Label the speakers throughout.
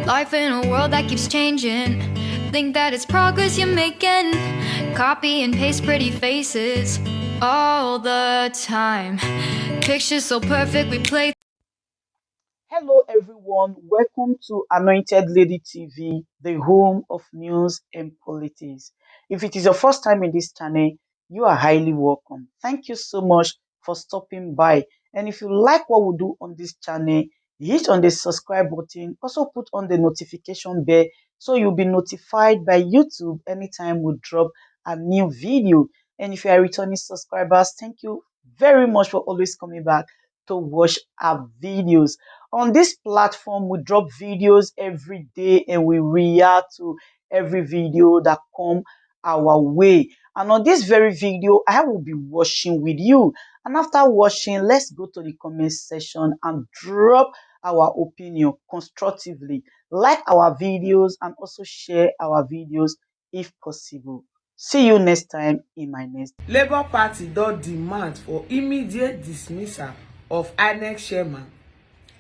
Speaker 1: Life in a world that keeps changing. Think that it's progress you're making. Copy and paste pretty faces all the time. Pictures so perfect we play.
Speaker 2: Hello, everyone. Welcome to Anointed Lady TV, the home of news and politics. If it is your first time in this channel, you are highly welcome. Thank you so much for stopping by. And if you like what we do on this channel, hit on the subscribe button. Also put on the notification bell so you'll be notified by YouTube anytime we drop a new video. And if you are returning subscribers, thank you very much for always coming back to watch our videos. On this platform, we drop videos every day and we react to every video that come our way. And on this very video, I will be watching with you. And after watching, let's go to the comment section and drop our opinion constructively. Like our videos and also share our videos if possible. See you next time in my next.
Speaker 3: Labour Party don demand for immediate dismissal of INEC chairman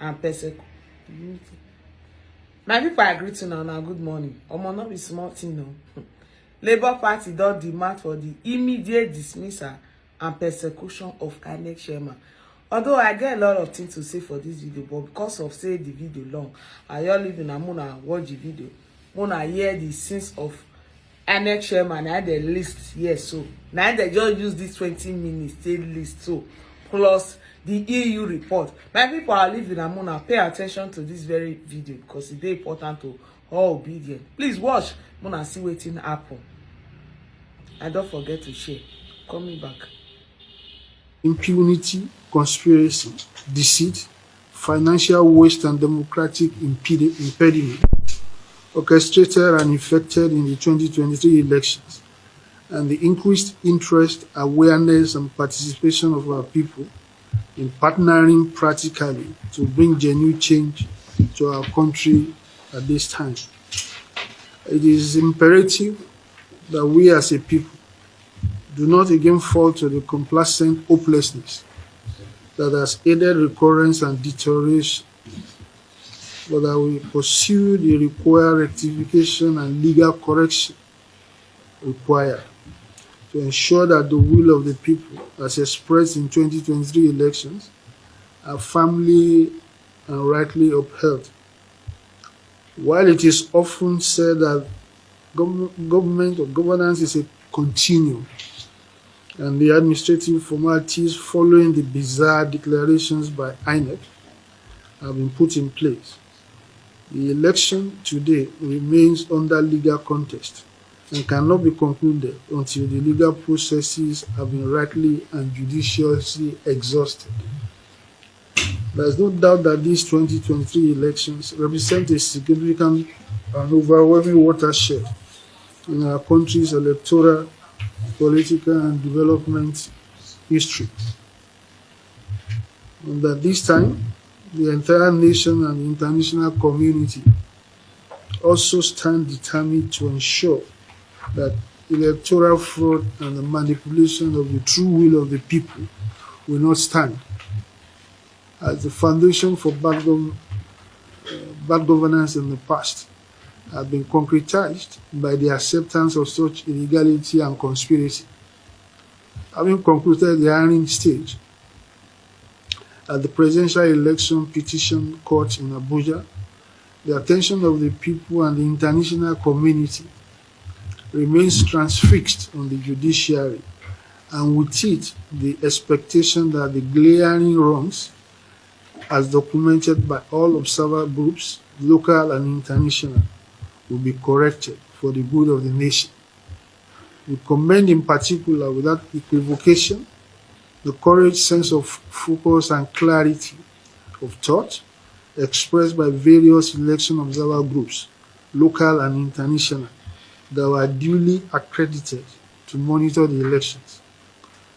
Speaker 3: and persecute. My people, I greet you now. Good morning. Omo no be small thing no. Labour Party don demand for the immediate dismissal and persecution of INEC chairman. Although I get a lot of things to say for this video, but because of say the video long, I just leave una muna watch the video. Muna hear the sins of INEC chairman and the list here. So now they just use this 20 minutes take list so plus the EU report. My people are living and Mona pay attention to this very video because it's very important to all obedient. Please watch Mona see wetin happen. And don't forget to share. Coming back.
Speaker 4: Impunity, conspiracy, deceit, financial waste and democratic impediment orchestrated and effected in the 2023 elections, and the increased interest, awareness and participation of our people in partnering practically to bring genuine change to our country at this time. It is imperative that we as a people do not again fall to the complacent hopelessness that has aided recurrence and deterioration, but that we pursue the required rectification and legal correction required to ensure that the will of the people, as expressed in 2023 elections, are firmly and rightly upheld. While it is often said that government or governance is a continuum, and the administrative formalities following the bizarre declarations by INEC have been put in place, the election today remains under legal contest and cannot be concluded until the legal processes have been rightly and judiciously exhausted. There is no doubt that these 2023 elections represent a significant and overwhelming watershed in our country's electoral, political, and development history. And that this time, the entire nation and the international community also stand determined to ensure that electoral fraud and the manipulation of the true will of the people will not stand as the foundation for bad governance in the past have been concretized by the acceptance of such illegality and conspiracy. Having concluded the hearing stage at the presidential election petition court in Abuja, the attention of the people and the international community remains transfixed on the judiciary, and with it, the expectation that the glaring wrongs, as documented by all observer groups, local and international, will be corrected for the good of the nation. We commend in particular, without equivocation, the courage, sense of focus and clarity of thought expressed by various election observer groups, local and international, that were duly accredited to monitor the elections.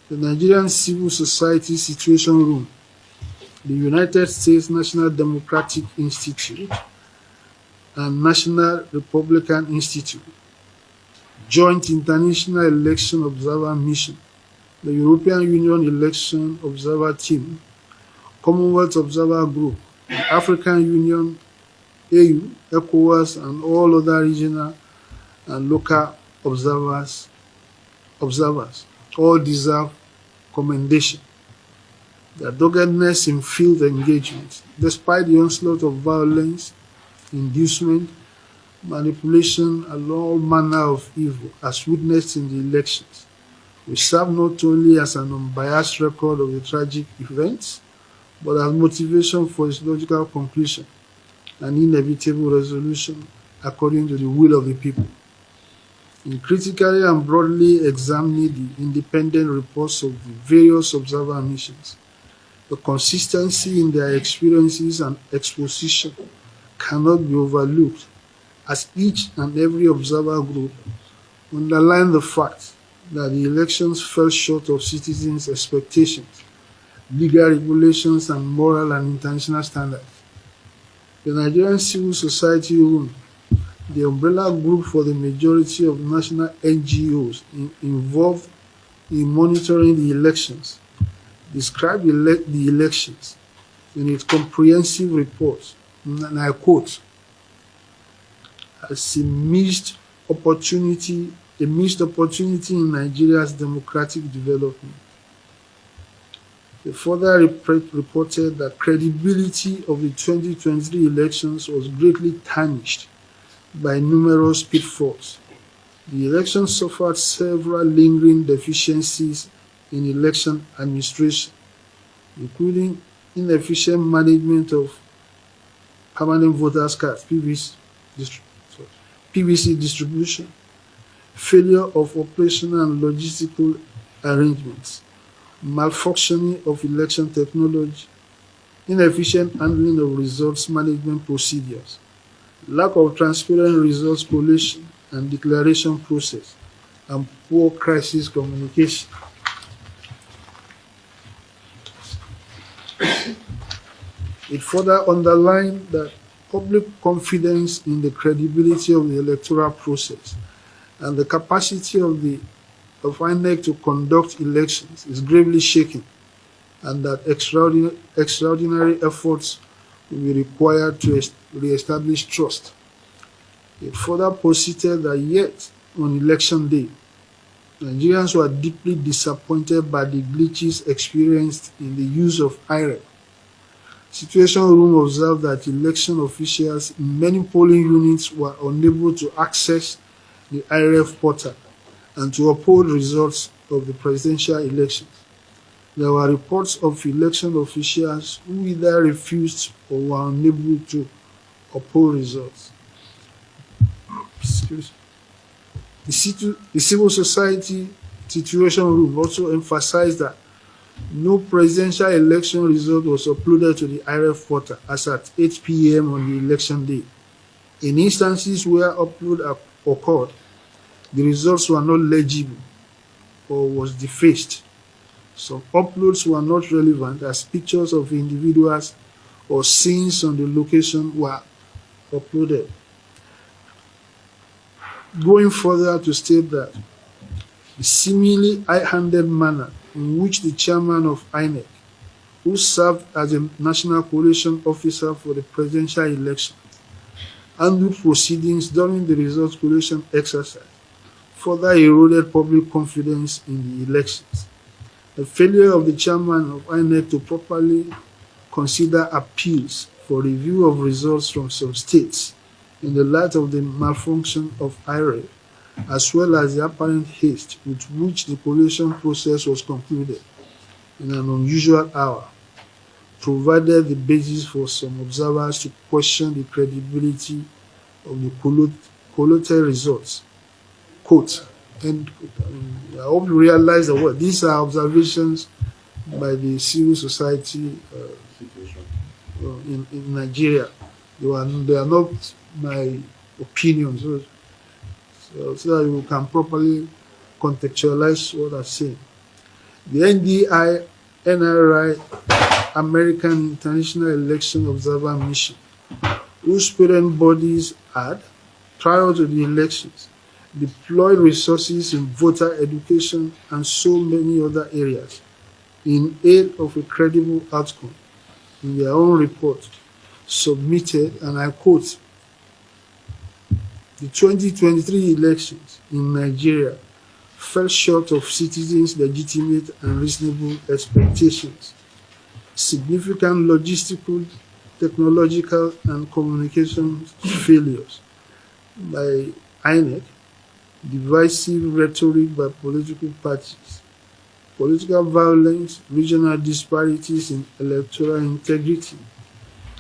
Speaker 4: The Nigerian Civil Society Situation Room, the United States National Democratic Institute, and National Republican Institute, Joint International Election Observer Mission, the European Union Election Observer Team, Commonwealth Observer Group, the African Union AU, ECOWAS, and all other regional and local observers all deserve commendation. Their doggedness in field engagement, despite the onslaught of violence, inducement, manipulation, and all manner of evil as witnessed in the elections, will serve not only as an unbiased record of the tragic events, but as motivation for its logical conclusion and inevitable resolution according to the will of the people. In critically and broadly examining the independent reports of the various observer missions, the consistency in their experiences and exposition cannot be overlooked, as each and every observer group underline the fact that the elections fell short of citizens' expectations, legal regulations, and moral and international standards. The Nigerian civil society room, the umbrella group for the majority of national NGOs involved in monitoring the elections, described the elections in its comprehensive report, and I quote, as a missed opportunity in Nigeria's democratic development. They further reported that credibility of the 2023 elections was greatly tarnished by numerous pitfalls. The elections suffered several lingering deficiencies in election administration, including inefficient management of permanent voters' cards, PVC distribution, failure of operational and logistical arrangements, malfunctioning of election technology, inefficient handling of results management procedures, lack of transparent results collation and declaration process, and poor crisis communication. It further underlined that public confidence in the credibility of the electoral process and the capacity of INEC to conduct elections is gravely shaken, and that extraordinary efforts will be required to re-establish trust. It further posited that yet on election day, Nigerians were deeply disappointed by the glitches experienced in the use of IREF. Situation Room observed that election officials in many polling units were unable to access the IREF portal and to uphold results of the presidential elections. There were reports of election officials who either refused or were unable to uphold results. The civil society Situation Room also emphasized that no presidential election result was uploaded to the IREF portal as at 8 p.m. on the election day. In instances where upload occurred, the results were not legible or was defaced. Some uploads were not relevant as pictures of individuals or scenes on the location were uploaded. Going further to state that the seemingly high-handed manner in which the chairman of INEC, who served as a national coalition officer for the presidential election, handled proceedings during the results collation exercise, further eroded public confidence in the elections. The failure of the chairman of INEC to properly consider appeals for review of results from some states in the light of the malfunction of IREF, as well as the apparent haste with which the collation process was concluded in an unusual hour, provided the basis for some observers to question the credibility of the collated results. Quote, end quote. I hope you realize that what these are observations by the civil society in Nigeria. They are not my opinions. So that you can properly contextualize what I'm saying. The NRI, American International Election Observer Mission, whose parent bodies had, prior to the elections, deployed resources in voter education and so many other areas in aid of a credible outcome, in their own report, submitted, and I quote, "The 2023 elections in Nigeria fell short of citizens' legitimate and reasonable expectations. Significant logistical, technological, and communication failures by INEC, divisive rhetoric by political parties, political violence, regional disparities in electoral integrity,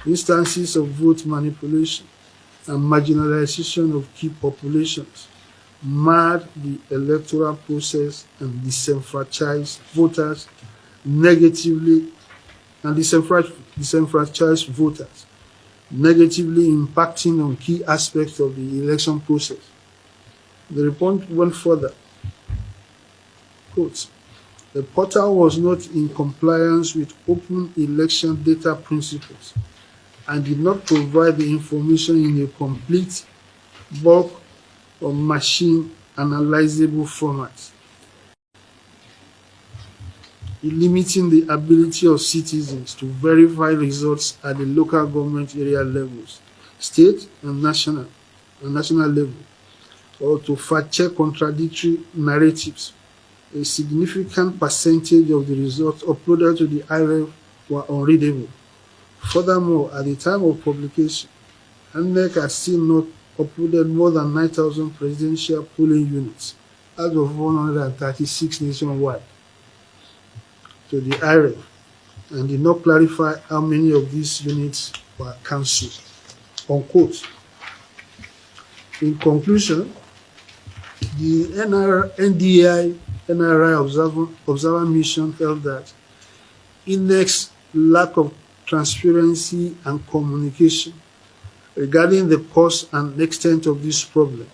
Speaker 4: instances of vote manipulation, and marginalization of key populations marred the electoral process and disenfranchised voters negatively negatively impacting on key aspects of the election process." The report went further. Quote, "The portal was not in compliance with open election data principles and did not provide the information in a complete, bulk, or machine analyzable format, limiting the ability of citizens to verify results at the local government area levels, state and national level, or to fact-check contradictory narratives. A significant percentage of the results uploaded to the IRF were unreadable. Furthermore, at the time of publication, INEC has still not uploaded more than 9,000 presidential polling units out of 136 nationwide to the IRF, and did not clarify how many of these units were cancelled." Unquote. In conclusion, the NRI observer mission held that INEC's lack of transparency and communication regarding the cause and extent of this problem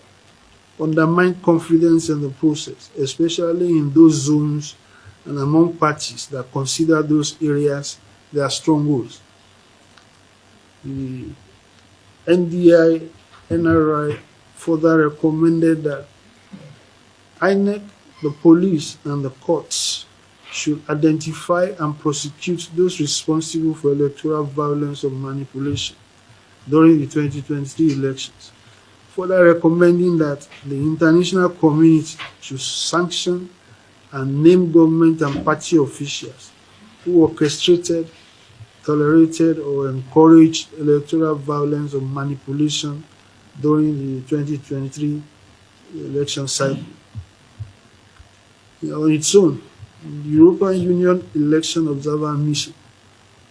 Speaker 4: undermined confidence in the process, especially in those zones and among parties that consider those areas their strongholds. The NRI further recommended that INEC, the police, and the courts should identify and prosecute those responsible for electoral violence or manipulation during the 2023 elections, further recommending that the international community should sanction and name government and party officials who orchestrated, tolerated, or encouraged electoral violence or manipulation during the 2023 election cycle. On its own, the European Union Election Observer Mission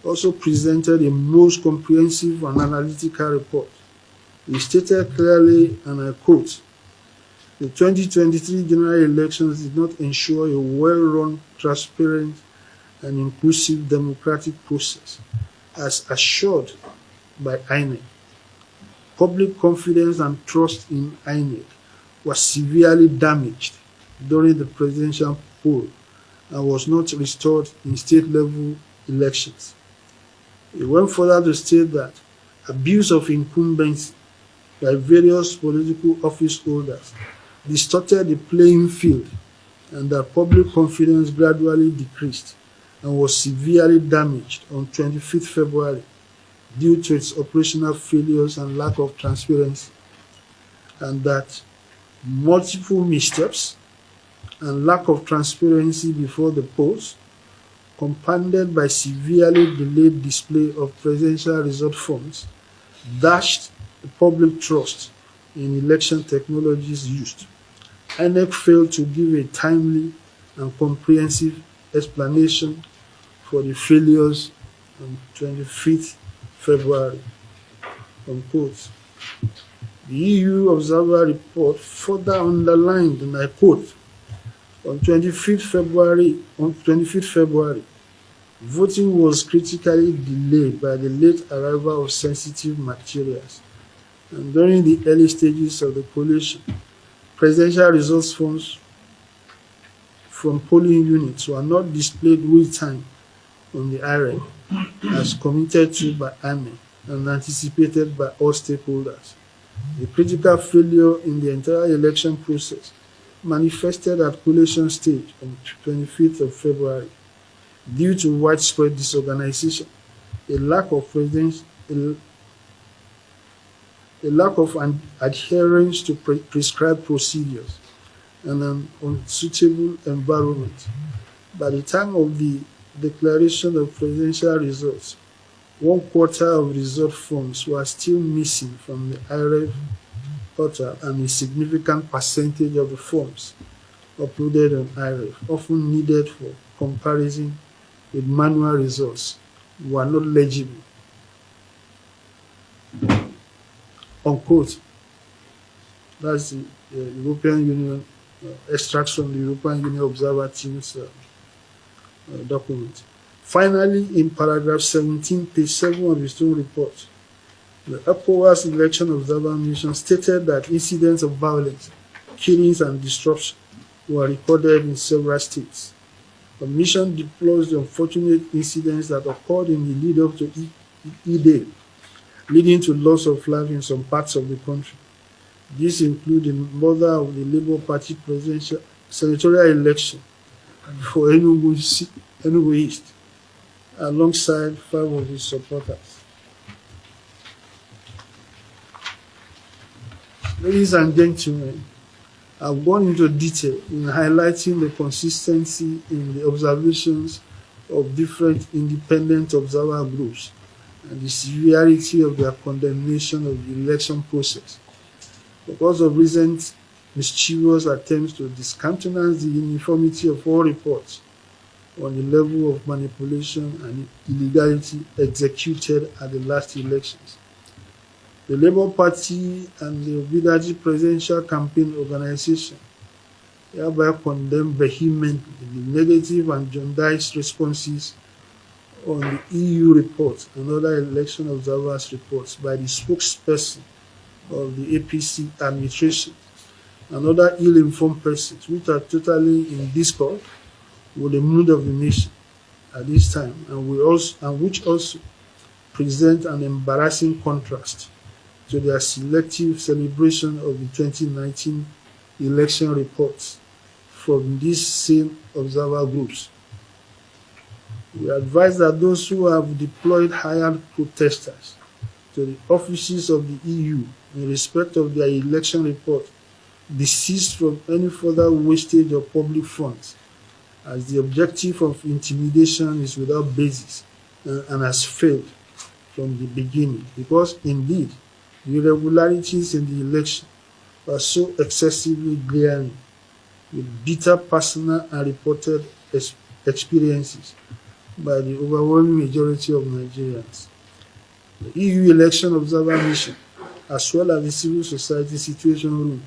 Speaker 4: also presented a most comprehensive and analytical report. It stated clearly, and I quote, "The 2023 general elections did not ensure a well-run, transparent, and inclusive democratic process, as assured by INEC. Public confidence and trust in INEC was severely damaged during the presidential poll and was not restored in state-level elections." It went further to state that abuse of incumbency by various political office holders distorted the playing field, and that public confidence gradually decreased and was severely damaged on 25th February due to its operational failures and lack of transparency, and that multiple missteps and lack of transparency before the polls, compounded by severely delayed display of presidential result forms, dashed the public trust in election technologies used. INEC failed to give a timely and comprehensive explanation for the failures on 25th February. Unquote. The EU Observer Report further underlined, and I quote, on 25th February, voting was critically delayed by the late arrival of sensitive materials, and during the early stages of the collation, presidential results forms from polling units were not displayed with time on the IREN as committed to by INEC and anticipated by all stakeholders. The critical failure in the entire election process manifested at collation stage on 25th of February due to widespread disorganization, a lack of a lack of adherence to prescribed procedures, and an unsuitable environment. By the time of the declaration of presidential results, 1/4 of result forms were still missing from the IREF portal, and a significant percentage of the forms uploaded on IREF, often needed for comparison with manual results, were not legible. Unquote. That's the European Union extracts from the European Union Observer Team's document. Finally, in paragraph 17, page 7 of his own report, the ECOWAS Election Observer Mission stated that incidents of violence, killings, and destruction were recorded in several states. The mission deplores the unfortunate incidents that occurred in the lead-up to E-Day, leading to loss of life in some parts of the country. These include the murder of the Labour Party presidential senatorial election for Enugu East, alongside 5 of his supporters. Ladies and gentlemen, I've gone into detail in highlighting the consistency in the observations of different independent observer groups and the severity of their condemnation of the election process. Because of recent mischievous attempts to discountenance the uniformity of all reports on the level of manipulation and illegality executed at the last elections, the Labour Party and the Obidaji Presidential Campaign Organization hereby condemn vehemently the negative and jaundiced responses on the EU report and other election observers' reports by the spokesperson of the APC administration and other ill-informed persons which are totally in discord with the mood of the nation at this time, and which also present an embarrassing contrast to their selective celebration of the 2019 election reports from these same observer groups. We advise that those who have deployed hired protesters to the offices of the EU in respect of their election report desist from any further wastage of public funds, as the objective of intimidation is without basis and has failed from the beginning, because indeed the irregularities in the election were so excessively glaring, with bitter personal and reported experiences by the overwhelming majority of Nigerians. The EU Election Observer Mission, as well as the Civil Society Situation Room,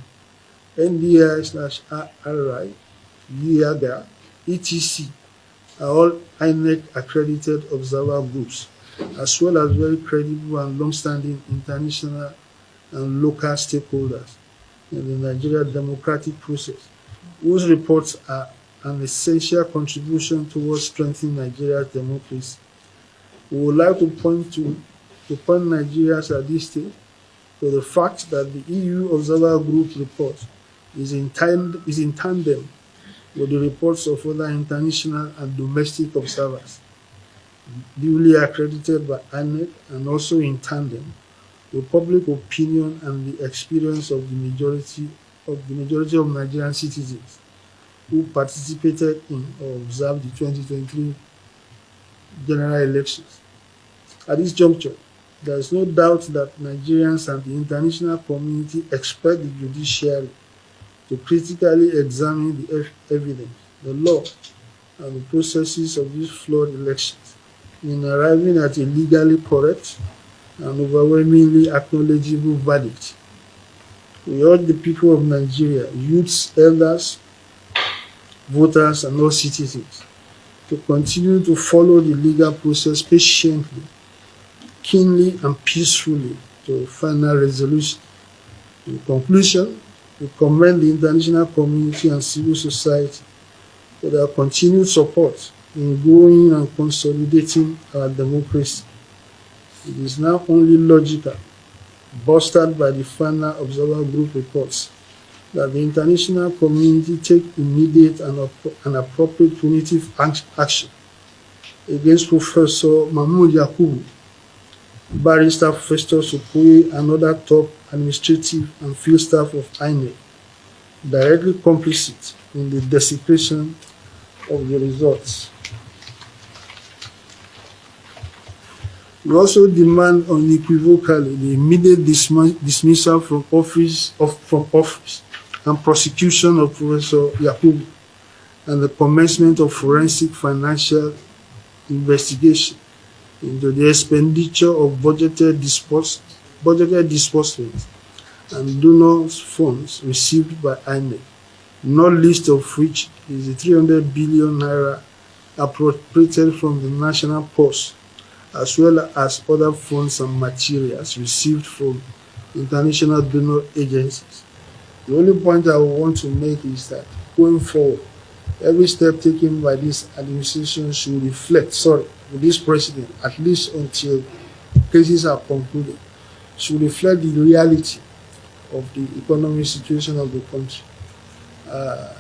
Speaker 4: NDI/RI, YIAGA, etc., are all INEC accredited observer groups, as well as very credible and long-standing international and local stakeholders in the Nigerian democratic process, whose reports are an essential contribution towards strengthening Nigeria's democracy. We would like to point Nigerians at this stage to the fact that the EU Observer Group report is in tandem with the reports of other international and domestic observers, duly accredited by INEC, and also in tandem with public opinion and the experience of the majority of Nigerian citizens who participated in or observed the 2023 general elections. At this juncture, there is no doubt that Nigerians and the international community expect the judiciary to critically examine the evidence, the law, and the processes of these flawed elections in arriving at a legally correct and overwhelmingly acknowledgeable verdict. We urge the people of Nigeria, youths, elders, voters, and all citizens to continue to follow the legal process patiently, keenly, and peacefully to a final resolution. In conclusion, we commend the international community and civil society for their continued support in growing and consolidating our democracy. It is now only logical, bolstered by the final Observer Group reports, that the international community take immediate and appropriate punitive action against Professor Mahmoud Yakubu Barrister Festus Okoye and other top administrative and field staff of INEC, directly complicit in the desecration of the results. We also demand unequivocally the immediate dismissal from office and prosecution of Professor Yakubu and the commencement of forensic financial investigation into the expenditure of budgeted disbursements and donors' funds received by INEC, not least of which is the 300 billion naira appropriated from the national purse, as well as other funds and materials received from international donor agencies. The only point I want to make is that going forward, every step taken by this administration should reflect, with this president, at least until cases are concluded, should reflect the reality of the economic situation of the country,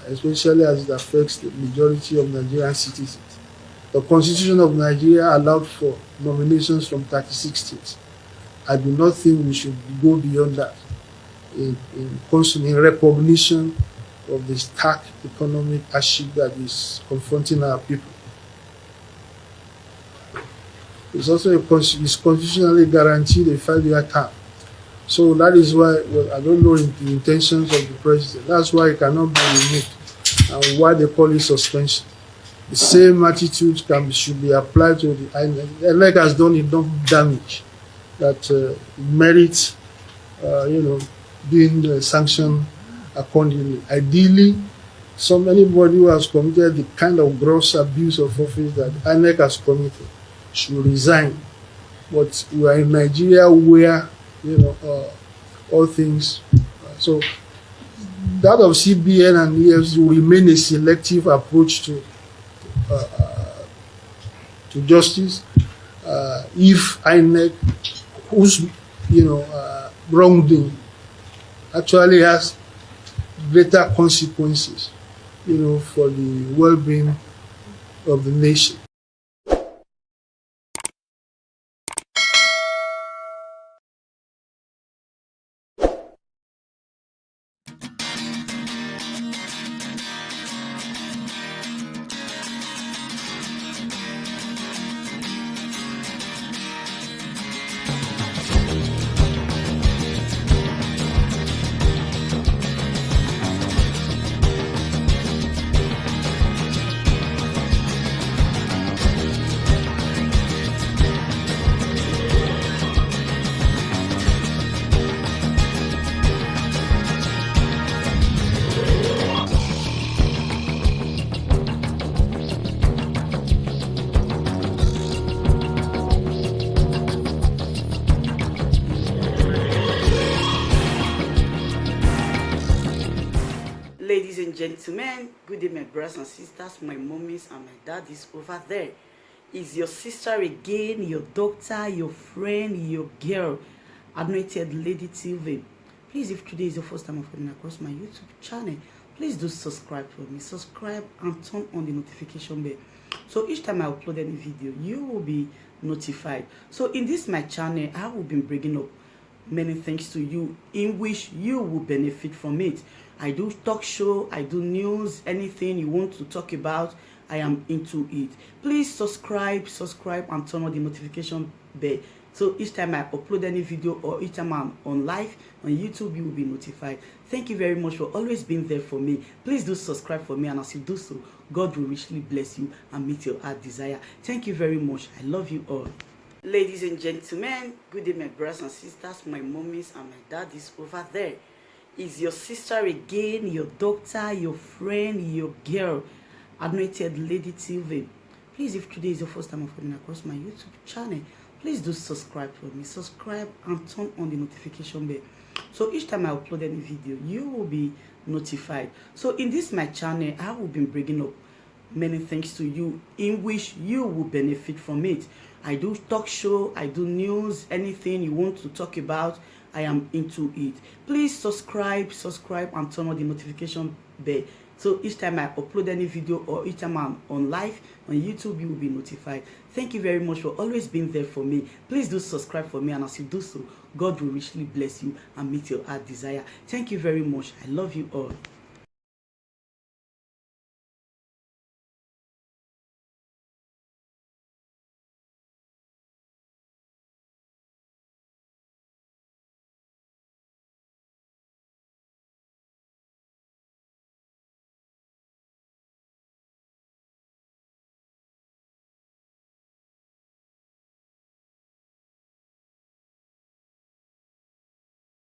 Speaker 4: especially as it affects the majority of Nigerian citizens. The Constitution of Nigeria allowed for nominations from 36 states. I do not think we should go beyond that in recognition of the stark economic hardship that is confronting our people. It's also constitutionally guaranteed a 5-year term. So that is why, I don't know the intentions of the president. That's why it cannot be removed and why they call it suspension. The same attitude should be applied to the INEC. The INEC has done enough damage that merits, being sanctioned accordingly. Ideally, anybody who has committed the kind of gross abuse of office that INEC has committed should resign. But we are in Nigeria where all things. So that of CBN and EFCC will remain a selective approach to justice. If INEC, whose wrongdoing actually has greater consequences, for the well-being of the nation.
Speaker 2: Ladies and gentlemen, good day, my brothers and sisters, my mommies and my daddies over there. Is your sister again, your doctor, your friend, your girl, Anointed Lady TV. Please, if today is your first time of coming across my YouTube channel, please do subscribe for me. Subscribe and turn on the notification bell. So each time I upload any video, you will be notified. So in this my channel, I will be bringing up many things to you in which you will benefit from it. I do talk show, I do news, anything you want to talk about, I am into it. Please subscribe and turn on the notification bell. So each time I upload any video or each time I'm on live on YouTube, you will be notified. Thank you very much for always being there for me. Please do subscribe for me, and as you do so, God will richly bless you and meet your heart desire. Thank you very much. I love you all. Ladies and gentlemen, good day, my brothers and sisters, my mommies and my daddies over there. Is your sister again, your doctor, your friend, your girl, Anointed Lady TV. Please, if today is your first time of coming across my YouTube channel, please do subscribe for me. Subscribe and turn on the notification bell. So each time I upload any video, you will be notified. So in this my channel, I will be bringing up many things to you in which you will benefit from it. I do talk show, I do news, anything you want to talk about, I am into it. Please subscribe and turn on the notification bell. So each time I upload any video or each time I'm on live on YouTube, you will be notified. Thank you very much for always being there for me. Please do subscribe for me, and as you do so, God will richly bless you and meet your heart desire. Thank you very much. I love you all.